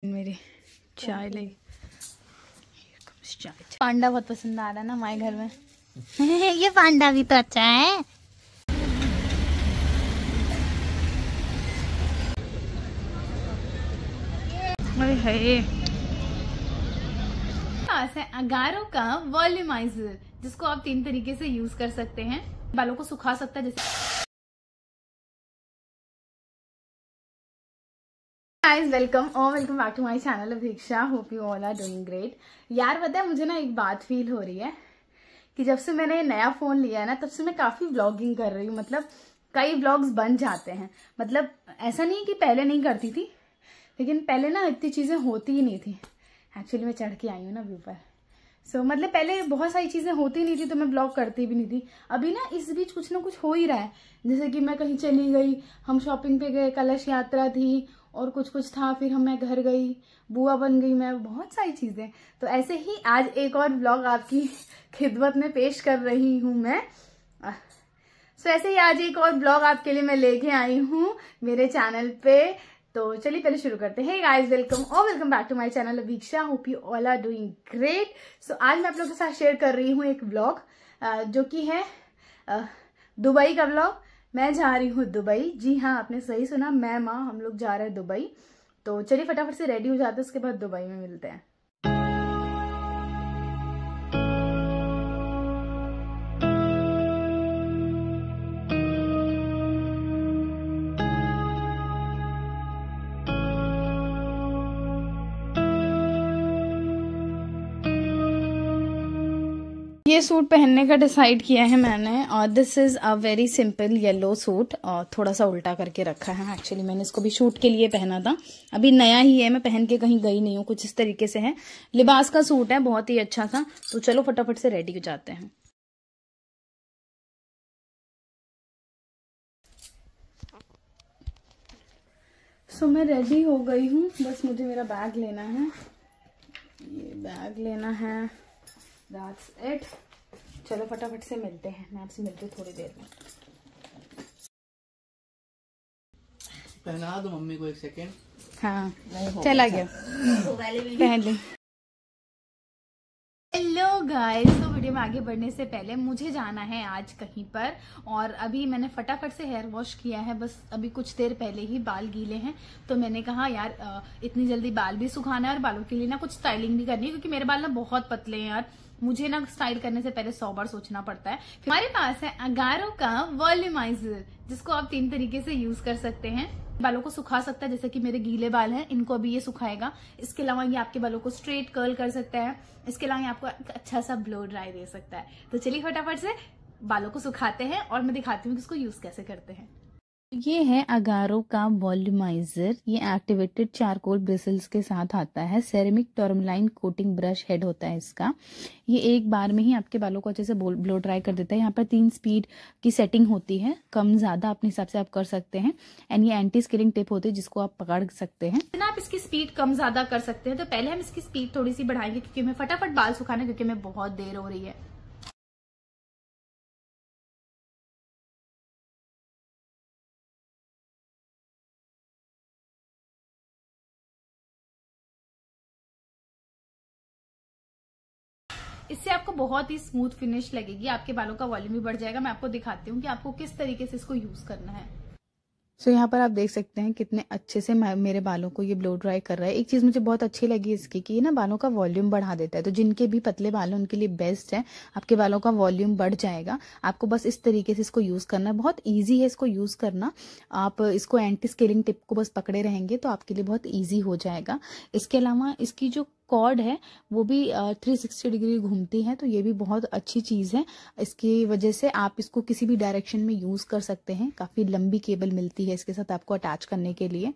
मेरी चाय ले पांडा बहुत पसंद आ रहा है ना हमारे घर में। ये पांडा भी तो अच्छा है। अगारो का वॉल्यूमाइजर, जिसको आप 3 तरीके से यूज कर सकते हैं। बालों को सुखा सकता है, जैसे guys welcome back to my channel Abhiksha. Hope you all are doing great. यार पता है मुझे ना एक बात फील हो रही है कि जब से मैंने नया फोन लिया है ना, तब से मैं काफी व्लॉगिंग कर रही हूँ। मतलब कई व्लॉग्स बन जाते हैं। मतलब ऐसा नहीं कि पहले नहीं करती थी, लेकिन पहले ना इतनी चीजें होती ही नहीं थी। एक्चुअली मैं चढ़ के आई हूँ ना व्यू पर। मतलब पहले बहुत सारी चीजें होती नहीं थी तो मैं ब्लॉग करती भी नहीं थी। अभी ना इस बीच कुछ ना कुछ हो ही रहा है। जैसे कि मैं कहीं चली गई, हम शॉपिंग पे गए, कलश यात्रा थी और कुछ था, फिर मैं घर गई, बुआ बन गई मैं, बहुत सारी चीजें। तो ऐसे ही आज एक और ब्लॉग आपकी खिदमत में पेश कर रही हूँ मैं। ऐसे ही आज एक और ब्लॉग आपके लिए मैं लेके आई हूँ मेरे चैनल पे। तो चलिए पहले शुरू करते हैं। Guys welcome back to my channel Abhiksha. Hope you all are doing great. आज मैं आप लोगों के साथ शेयर कर रही हूँ एक व्लॉग, जो कि है दुबई का व्लॉग। मैं जा रही हूँ दुबई। जी हाँ, आपने सही सुना, मैं माँ हम लोग जा रहे हैं दुबई। तो चलिए फटाफट से रेडी हो जाते हैं, उसके बाद दुबई में मिलते हैं। ये सूट पहनने का डिसाइड किया है मैंने, और this is a very simple yellow suit, और थोड़ा सा उल्टा करके रखा है। एक्चुअली मैंने इसको भी शूट के लिए पहना था, अभी नया ही है, मैं पहन के कहीं गई नहीं हूँ। कुछ इस तरीके से है, लिबास का सूट है, बहुत ही अच्छा सा। तो चलो फटाफट से रेडी हो जाते हैं। मैं रेडी हो गई हूँ, बस मुझे मेरा बैग लेना है। ये बैग लेना है, दैट्स इट। चलो फटाफट से मिलते हैं, मैं आपसे मिलती हूँ थोड़ी देर में। पहना दो मम्मी को, एक सेकेंड। हाँ चला गया, पहन ले। हेलो गाइस, तो वीडियो में आगे बढ़ने से पहले मुझे जाना है आज कहीं पर, और अभी मैंने फटाफट से हेयर वॉश किया है। बस अभी कुछ देर पहले ही बाल गीले हैं, तो मैंने कहा यार इतनी जल्दी बाल भी सुखाना है और बालों के लिए ना कुछ स्टाइलिंग भी करनी है, क्योंकि मेरे बाल ना बहुत पतले हैं यार। मुझे ना स्टाइल करने से पहले 100 बार सोचना पड़ता है। हमारे पास है अगारो का वॉल्यूमाइजर, जिसको आप 3 तरीके से यूज कर सकते हैं। बालों को सुखा सकता है, जैसे कि मेरे गीले बाल हैं, इनको अभी ये सुखाएगा। इसके अलावा ये आपके बालों को स्ट्रेट कर्ल कर सकता है। इसके अलावा ये आपको एक अच्छा सा ब्लो ड्राई दे सकता है। तो चलिए फटाफट से बालों को सुखाते हैं और मैं दिखाती हूँ कि इसको यूज कैसे करते हैं। ये है अगारो का वॉल्यूमाइजर। ये एक्टिवेटेड चारकोल ब्रिसल्स के साथ आता है। Ceramic tourmaline coating brush head होता है इसका। ये एक बार में ही आपके बालों को अच्छे से ब्लो ड्राई कर देता है। यहाँ पर 3 स्पीड की सेटिंग होती है, कम ज्यादा अपने हिसाब से आप कर सकते हैं। एंड ये एंटी स्किलिंग टिप होती है, जिसको आप पकड़ सकते हैं। आप इसकी स्पीड कम ज्यादा कर सकते हैं। तो पहले हम इसकी स्पीड थोड़ी सी बढ़ाएंगे, क्योंकि हमें फटाफट बाल सुखाना है, क्योंकि हमें बहुत देर हो रही है। इससे आपको बहुत ही स्मूथ फिनिश लगेगी, आपके बालों का वॉल्यूम भी बढ़ जाएगा। मैं आपको दिखाती हूँ कि आपको किस तरीके से इसको यूज करना है। यहाँ पर आप देख सकते हैं कितने अच्छे से मेरे बालों को ये ब्लो ड्राई कर रहा है। एक चीज मुझे बहुत अच्छी लगी इसकी, कि ये ना बालों का वॉल्यूम बढ़ा देता है। तो जिनके भी पतले बाल हैं उनके लिए बेस्ट है, आपके बालों का वॉल्यूम बढ़ जाएगा। आपको बस इस तरीके से इसको यूज करना है, बहुत ईजी है इसको यूज करना। आप इसको एंटी स्केलिंग टिप को बस पकड़े रहेंगे तो आपके लिए बहुत ईजी हो जाएगा। इसके अलावा इसकी जो कॉर्ड है वो भी 360 डिग्री घूमती है, तो ये भी बहुत अच्छी चीज है। इसकी वजह से आप इसको किसी भी डायरेक्शन में यूज कर सकते हैं। काफी लंबी केबल मिलती है इसके साथ आपको अटैच करने के लिए।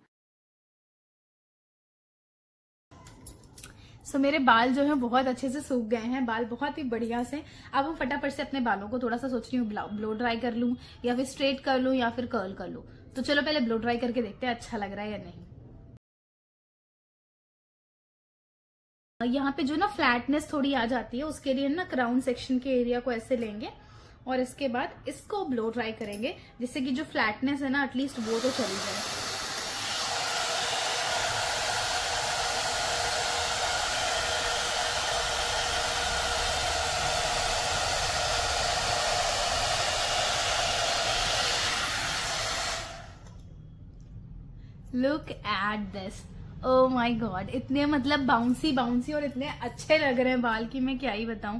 मेरे बाल जो है बहुत अच्छे से सूख गए हैं, बाल बहुत ही बढ़िया से। अब हम फटाफट से अपने बालों को थोड़ा सा सोच रही हूँ ब्लो ड्राई कर लूं, या फिर स्ट्रेट कर लूं, या फिर कर्ल कर लूं। तो चलो पहले ब्लो ड्राई करके देखते हैं अच्छा लग रहा है या नहीं। यहाँ पे जो ना फ्लैटनेस थोड़ी आ जाती है, उसके लिए ना क्राउन सेक्शन के एरिया को ऐसे लेंगे और इसके बाद इसको ब्लो ड्राई करेंगे, जिससे कि जो फ्लैटनेस है ना एटलीस्ट वो तो चली जाए। Look at this, oh my God, इतने मतलब बाउंसी बाउंसी और इतने अच्छे लग रहे हैं बाल की मैं क्या ही बताऊं।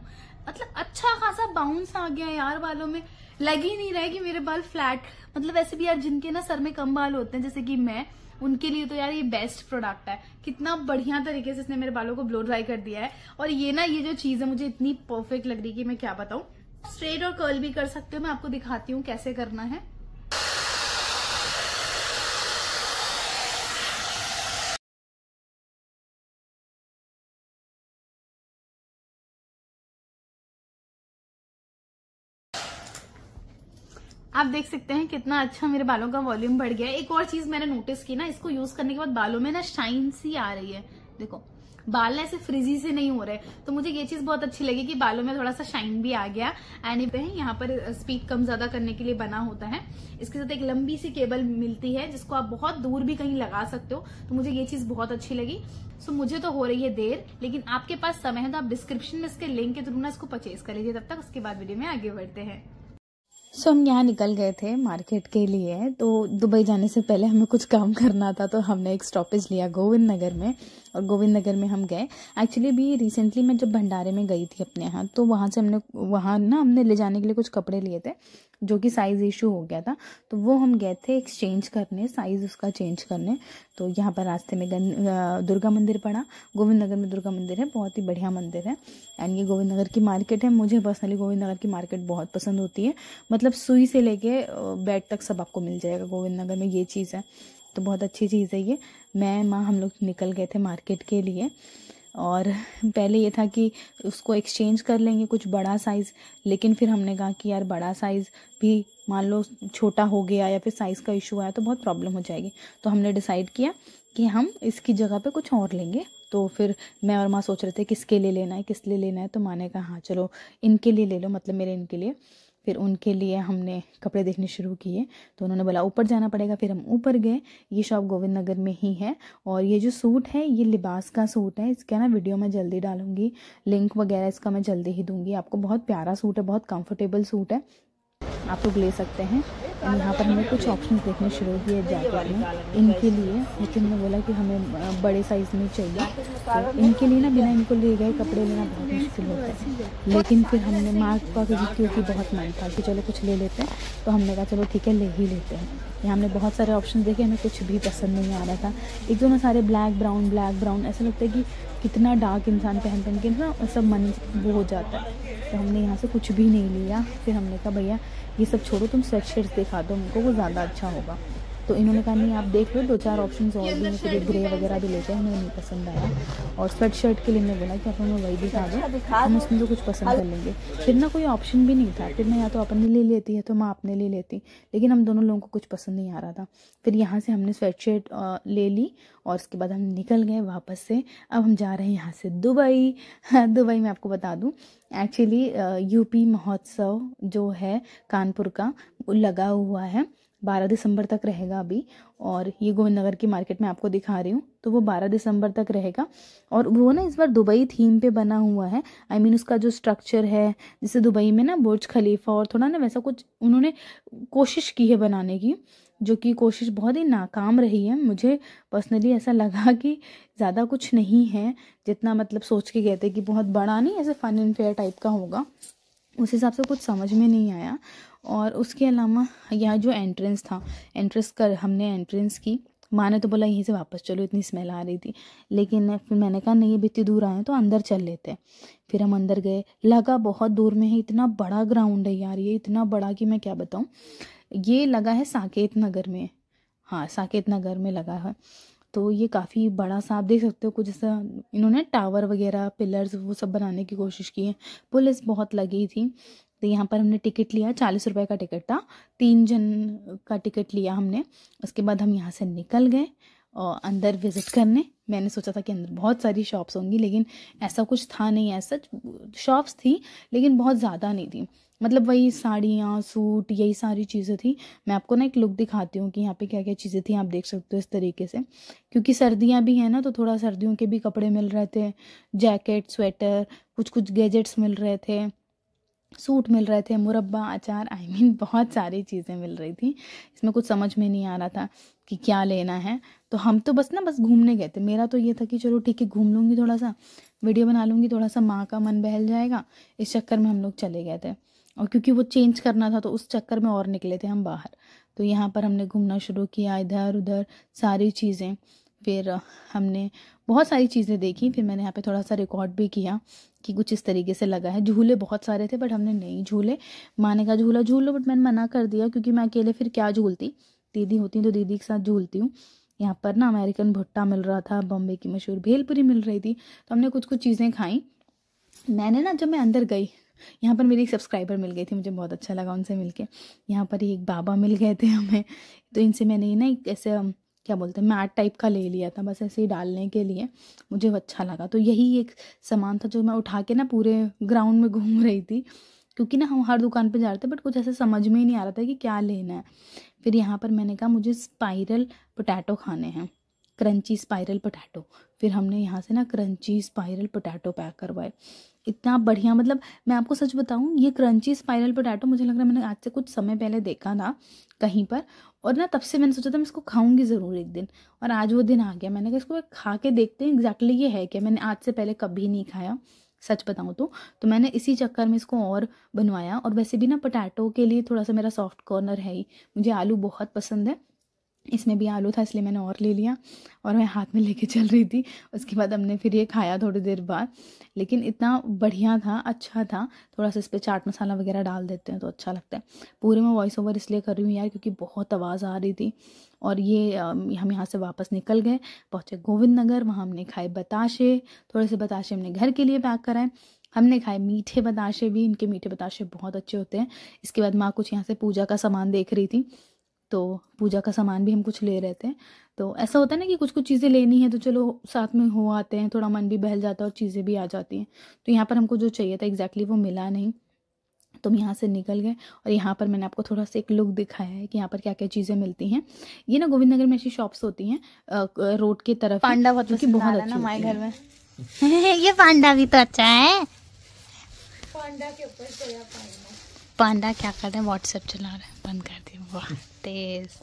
मतलब अच्छा खासा बाउंस आ गया यार बालों में, लग ही नहीं रहा है कि मेरे बाल फ्लैट। मतलब वैसे भी यार जिनके ना सर में कम बाल होते हैं जैसे कि मैं, उनके लिए तो यार ये बेस्ट प्रोडक्ट है। कितना बढ़िया तरीके से इसने मेरे बालों को ब्लो ड्राई कर दिया है। और ये ना ये जो चीज है मुझे इतनी परफेक्ट लग रही है कि मैं क्या बताऊं। स्ट्रेट और कर्ल भी कर सकते हो, मैं आपको दिखाती हूँ कैसे करना है। आप देख सकते हैं कितना अच्छा मेरे बालों का वॉल्यूम बढ़ गया है। एक और चीज मैंने नोटिस की ना, इसको यूज करने के बाद बालों में ना शाइन सी आ रही है। देखो बाल ना ऐसे फ्रिजी से नहीं हो रहे, तो मुझे ये चीज बहुत अच्छी लगी कि बालों में थोड़ा सा शाइन भी आ गया। एंड यहाँ पर स्पीड कम ज्यादा करने के लिए बना होता है। इसके साथ एक लंबी सी केबल मिलती है जिसको आप बहुत दूर भी कहीं लगा सकते हो, तो मुझे ये चीज बहुत अच्छी लगी। सो मुझे तो हो रही है देर, लेकिन आपके पास समय है तो आप डिस्क्रिप्शन में इसके लिंक के थ्रू ना इसको परचेज कर लीजिए। तब तक उसके बाद वीडियो में आगे बढ़ते हैं। हम यहाँ निकल गए थे मार्केट के लिए। तो दुबई जाने से पहले हमें कुछ काम करना था, तो हमने एक स्टॉपेज लिया गोविंद नगर में, और गोविंद नगर में हम गए। एक्चुअली भी रिसेंटली मैं जब भंडारे में गई थी अपने यहाँ, तो वहाँ से हमने ले जाने के लिए कुछ कपड़े लिए थे जो कि साइज़ इशू हो गया था, तो वो हम गए थे एक्सचेंज करने, साइज़ उसका चेंज करने। तो यहाँ पर रास्ते में दुर्गा मंदिर पड़ा। गोविंद नगर में दुर्गा मंदिर है, बहुत ही बढ़िया मंदिर है। एंड ये गोविंद नगर की मार्केट है। मुझे पर्सनली गोविंद नगर की मार्केट बहुत पसंद होती है। मतलब सुई से लेके बेड तक सब आपको मिल जाएगा गोविंद नगर में, ये चीज़ है। तो बहुत अच्छी चीज़ है ये। मैं माँ हम लोग निकल गए थे मार्केट के लिए, और पहले ये था कि उसको एक्सचेंज कर लेंगे कुछ बड़ा साइज़, लेकिन फिर हमने कहा कि यार बड़ा साइज़ भी मान लो छोटा हो गया या फिर साइज़ का इशू आया तो बहुत प्रॉब्लम हो जाएगी। तो हमने डिसाइड किया कि हम इसकी जगह पे कुछ और लेंगे। तो फिर मैं और माँ सोच रहे थे किसके लिए लेना है, किस लिए लेना है। तो माँ ने कहा हाँ चलो इनके लिए ले लो, मतलब मेरे इनके लिए। फिर उनके लिए हमने कपड़े देखने शुरू किए, तो उन्होंने बोला ऊपर जाना पड़ेगा। फिर हम ऊपर गए। ये शॉप गोविंद नगर में ही है। और ये जो सूट है ये लिबास का सूट है। इसका ना वीडियो मैं जल्दी डालूंगी, लिंक वगैरह इसका मैं जल्दी ही दूंगी आपको। बहुत प्यारा सूट है, बहुत कंफर्टेबल सूट है, आप लोग ले सकते हैं। और यहाँ पर हमने कुछ ऑप्शंस देखने शुरू किए जैकेट में इनके लिए, लेकिन मैं बोला कि हमें बड़े साइज़ में चाहिए। तो इनके लिए ना बिना इनको ले गए कपड़े लेना बहुत मुश्किल होता है। लेकिन फिर हमने माँ का क्योंकि बहुत मन था कि चलो कुछ ले लेते हैं, तो हमने कहा चलो ठीक है ले ही लेते हैं। यहाँ हमने बहुत सारे ऑप्शन देखे, हमें कुछ भी पसंद नहीं आ रहा था। एक दो ना सारे ब्लैक ब्राउन ऐसा लगता है कि कितना डार्क इंसान पहन के ना सब मन वो हो जाता है। तो हमने यहाँ से कुछ भी नहीं लिया। फिर हमने कहा भैया ये सब छोड़ो, तुम स्वेटशर्ट्स दिखा दो हमको, वो ज़्यादा अच्छा होगा। तो इन्होंने कहा नहीं आप देख लो, दो चार ऑप्शंस और भी, मुझे ग्रे वगैरह भी लेते हैं, हमें नहीं पसंद आया। और स्वेट शर्ट के लिए मैं बोला कि आप हमें वही दिखा दो, हम उसमें तो कुछ पसंद कर लेंगे। फिर ना कोई ऑप्शन भी नहीं था। फिर मैं या तो अपने लिए लेती है तो मैं अपने लिए लेती, लेकिन हम दोनों लोगों को कुछ पसंद नहीं आ रहा था। फिर यहाँ से हमने स्वेट शर्ट ले ली और उसके बाद हम निकल गए वापस से। अब हम जा रहे हैं यहाँ से दुबई। दुबई में आपको बता दूँ एक्चुअली यूपी महोत्सव जो है कानपुर का वो लगा हुआ है, 12 दिसंबर तक रहेगा अभी। और ये गोविंद नगर की मार्केट में आपको दिखा रही हूँ, तो वो 12 दिसंबर तक रहेगा। और वो ना इस बार दुबई थीम पे बना हुआ है। आई मीन उसका जो स्ट्रक्चर है, जैसे दुबई में ना बुर्ज खलीफा और थोड़ा ना वैसा कुछ उन्होंने कोशिश की है बनाने की, जो कि कोशिश बहुत ही नाकाम रही है। मुझे पर्सनली ऐसा लगा कि ज़्यादा कुछ नहीं है जितना मतलब सोच के गए थे कि बहुत बड़ा नहीं, ऐसे फन एंड फेयर टाइप का होगा, उस हिसाब से कुछ समझ में नहीं आया। और उसके अलावा यहाँ जो एंट्रेंस था, हमने एंट्रेंस की। माँ ने तो बोला यहीं से वापस चलो, इतनी स्मेल आ रही थी। लेकिन फिर मैंने कहा नहीं अब इतनी दूर आए तो अंदर चल लेते हैं। फिर हम अंदर गए, लगा बहुत दूर में है। इतना बड़ा ग्राउंड है यार, ये इतना बड़ा कि मैं क्या बताऊँ। ये लगा है साकेत नगर में, हाँ साकेत नगर में लगा है। तो ये काफ़ी बड़ा सा आप देख सकते हो, कुछ ऐसा इन्होंने टावर वगैरह पिलर्स वो सब बनाने की कोशिश की है। पुलिस बहुत लगी थी। तो यहाँ पर हमने टिकट लिया, 40 रुपए का टिकट था, 3 जन का टिकट लिया हमने। उसके बाद हम यहाँ से निकल गए और अंदर विज़िट करने। मैंने सोचा था कि अंदर बहुत सारी शॉप्स होंगी, लेकिन ऐसा कुछ था नहीं। ऐसा शॉप्स थी लेकिन बहुत ज़्यादा नहीं थी, मतलब वही साड़ियाँ सूट यही सारी चीज़ें थी। मैं आपको ना एक लुक दिखाती हूँ कि यहाँ पे क्या क्या चीज़ें थी, आप देख सकते हो इस तरीके से। क्योंकि सर्दियाँ भी हैं ना, तो थोड़ा सर्दियों के भी कपड़े मिल रहे थे, जैकेट स्वेटर, कुछ कुछ गैजेट्स मिल रहे थे। सूट मिल रहे थे, मुरब्बा, अचार, आई मीन बहुत सारी चीज़ें मिल रही थी। इसमें कुछ समझ में नहीं आ रहा था कि क्या लेना है। तो हम तो बस घूमने गए थे। मेरा तो ये था कि चलो ठीक है, घूम लूँगी, थोड़ा सा वीडियो बना लूँगी, थोड़ा सा माँ का मन बहल जाएगा। इस चक्कर में हम लोग चले गए थे, और क्योंकि वो चेंज करना था तो उस चक्कर में और निकले थे हम बाहर। तो यहाँ पर हमने घूमना शुरू किया, इधर उधर सारी चीज़ें। फिर हमने बहुत सारी चीज़ें देखी। फिर मैंने यहाँ पे थोड़ा सा रिकॉर्ड भी किया कि कुछ इस तरीके से लगा है। झूले बहुत सारे थे बट हमने नहीं झूले। माँ ने कहा झूला झूल लो, बट मैंने मना कर दिया क्योंकि मैं अकेले फिर क्या झूलती। दीदी होती तो दीदी के साथ झूलती हूँ। यहाँ पर ना अमेरिकन भुट्टा मिल रहा था, बॉम्बे की मशहूर भेलपुरी मिल रही थी, तो हमने कुछ कुछ चीज़ें खाई। मैंने ना जब मैं अंदर गई, यहाँ पर मेरी एक सब्सक्राइबर मिल गई थी, मुझे बहुत अच्छा लगा उनसे मिलके। यहाँ पर एक बाबा मिल गए थे हमें, तो इनसे मैंने ना एक ऐसे क्या बोलते हैं मैट टाइप का ले लिया था, बस ऐसे ही डालने के लिए। मुझे वो अच्छा लगा, तो यही एक सामान था जो मैं उठा के ना पूरे ग्राउंड में घूम रही थी, क्योंकि ना हम हर दुकान पे जा रहे थे बट कुछ ऐसे समझ में ही नहीं आ रहा था कि क्या लेना है। फिर यहाँ पर मैंने कहा मुझे स्पाइरल पोटैटो खाने हैं, क्रंची स्पाइरल पोटैटो। फिर हमने यहाँ से ना क्रंची स्पाइरल पोटैटो पैक करवाए। इतना बढ़िया, मतलब मैं आपको सच बताऊँ, ये क्रंची स्पाइरल पोटैटो मुझे लग रहा है मैंने आज से कुछ समय पहले देखा था कहीं पर, और ना तब से मैंने सोचा था मैं इसको खाऊंगी ज़रूर एक दिन, और आज वो दिन आ गया। मैंने कहा इसको खा के देखते हैं एग्जैक्टली ये है क्या। मैंने आज से पहले कभी नहीं खाया सच बताऊँ तो मैंने इसी चक्कर में इसको और बनवाया। और वैसे भी ना पोटैटो के लिए थोड़ा सा मेरा सॉफ्ट कॉर्नर है ही, मुझे आलू बहुत पसंद है। इसमें भी आलू था इसलिए मैंने और ले लिया, और मैं हाथ में लेके चल रही थी। उसके बाद हमने फिर ये खाया थोड़ी देर बाद, लेकिन इतना बढ़िया था, अच्छा था। थोड़ा सा इस पर चाट मसाला वगैरह डाल देते हैं तो अच्छा लगता है। पूरे में वॉइस ओवर इसलिए कर रही हूँ यार क्योंकि बहुत आवाज़ आ रही थी। और ये हम यहाँ से वापस निकल गए, पहुँचे गोविंद नगर। वहाँ हमने खाए बताशे, थोड़े से बताशे हमने घर के लिए पैक कराए। हमने खाए मीठे बताशे भी, इनके मीठे बताशे बहुत अच्छे होते हैं। इसके बाद माँ कुछ यहाँ से पूजा का सामान देख रही थी, तो पूजा का सामान भी हम कुछ ले रहे थे। तो ऐसा होता है ना कि कुछ कुछ चीज़ें लेनी है तो चलो साथ में हो आते हैं, थोड़ा मन भी बहल जाता है और चीज़ें भी आ जाती हैं। तो यहाँ पर हमको जो चाहिए था एग्जैक्टली वो मिला नहीं, तो हम यहाँ से निकल गए। और यहाँ पर मैंने आपको थोड़ा सा एक लुक दिखाया है कि यहाँ पर क्या क्या चीज़ें मिलती हैं। ये ना गोविंद नगर में ऐसी शॉप्स होती हैं रोड की तरफ। पांडा बहुत अच्छी हमारे घर में ये पांडा भी तो अच्छा है। पांडा के ऊपर पांडा क्या कर रहे हैं, व्हाट्सएप चला रहे हैं, बंद कर दिया। वाह तेज।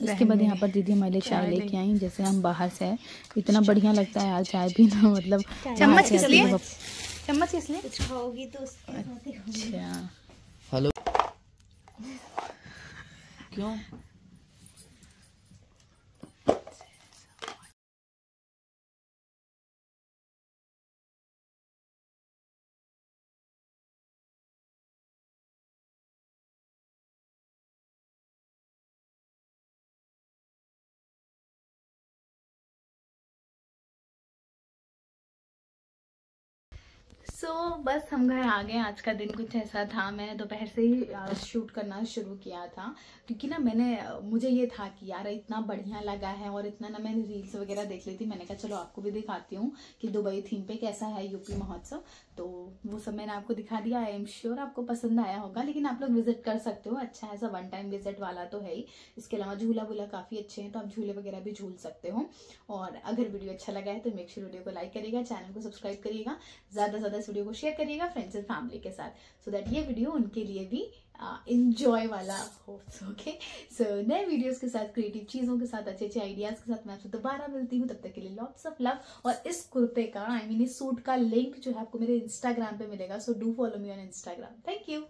इसके बाद यहाँ पर दीदी हमारे लिए चाय लेके आई, जैसे हम बाहर से आए। इतना बढ़िया लगता है यार चाय पीना, मतलब चम्मच किस लिए, चम्मच किस लिए कुछ खाओगी तो अच्छा। हेलो क्यों बस हम घर आ गए। आज का दिन कुछ ऐसा था, मैंने दोपहर से ही शूट करना शुरू किया था, क्योंकि ना मुझे ये था कि यार इतना बढ़िया लगा है, और इतना ना मैंने रील्स वगैरह देख ली थी। मैंने कहा चलो आपको भी दिखाती हूँ कि दुबई थीम पे कैसा है यूपी महोत्सव। तो वो सब मैंने आपको दिखा दिया। आई एम श्योर आपको पसंद आया होगा, लेकिन आप लोग विजिट कर सकते हो, अच्छा है, वन टाइम विजिट वाला तो है ही। इसके अलावा झूला वूला काफी अच्छे हैं, तो आप झूले वगैरह भी झूल सकते हो। और अगर वीडियो अच्छा लगा है तो मेक श्योर वीडियो को लाइक करिएगा, चैनल को सब्सक्राइब करिएगा, ज्यादा से ज्यादा इस वीडियो को शेयर करिएगा फ्रेंड्स एंड फैमिली के साथ, सो दैट ये वीडियो उनके लिए भी इंजॉय वाला हो। ओके, सो नए वीडियोस के साथ, क्रिएटिव चीजों के साथ, अच्छे अच्छे आइडियाज के साथ मैं आपसे दोबारा मिलती हूँ। तब तक के लिए लॉट्स ऑफ लव। और इस कुर्ते का इस सूट का लिंक जो है आपको मेरे इंस्टाग्राम पे मिलेगा, so do follow me on Instagram. Thank you.